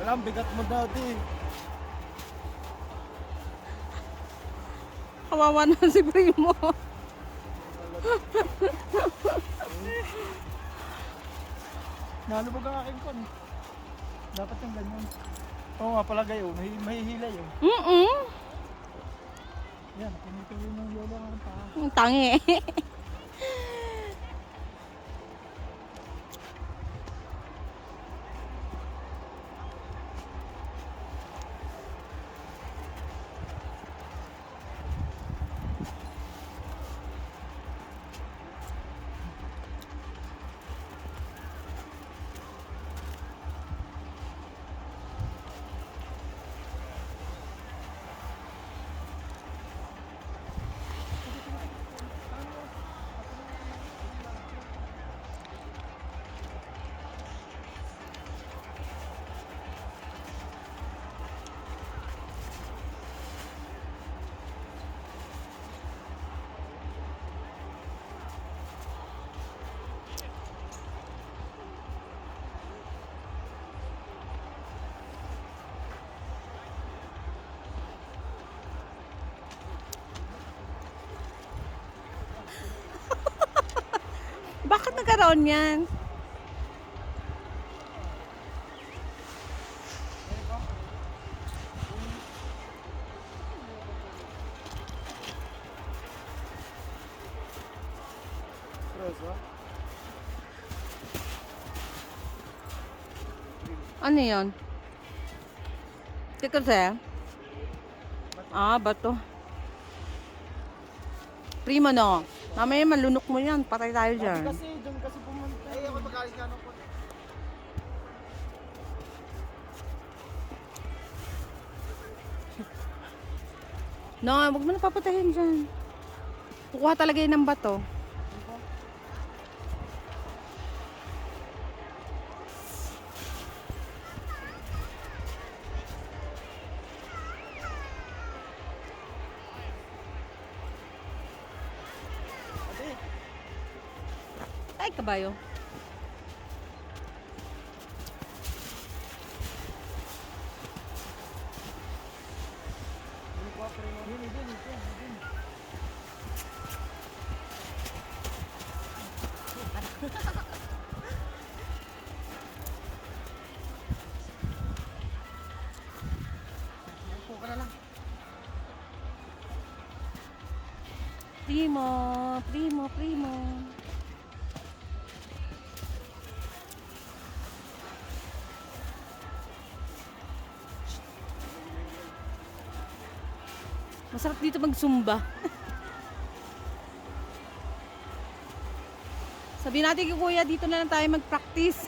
Wala, ang bigat mo dati. Kawawa na si Primo. Nalubog ang aking kon. Dapat yung ganyan. Oo nga palagay oh, mahihilay oh. Yan, pinituloy ng yelo ang paa. Ang tangi. Bakit nagkaroon yan? Preso? Ano yun? Kasi? Ah, bato. Primo, no? Mamaya malunok mo yan. Patay tayo dyan. Kasi doon kasi pumunta. Ay, ako magaling ka nung kon. No, huwag mo na papatayin dyan. Kukuha talaga yun ng bato. Ate, Ay, kabayo. ano pa pero din. Upo ka na lang. Primo, primo, primo. Masarap dito mag-zumba. Sabihin natin kay Kuya, dito na lang tayo mag-practice.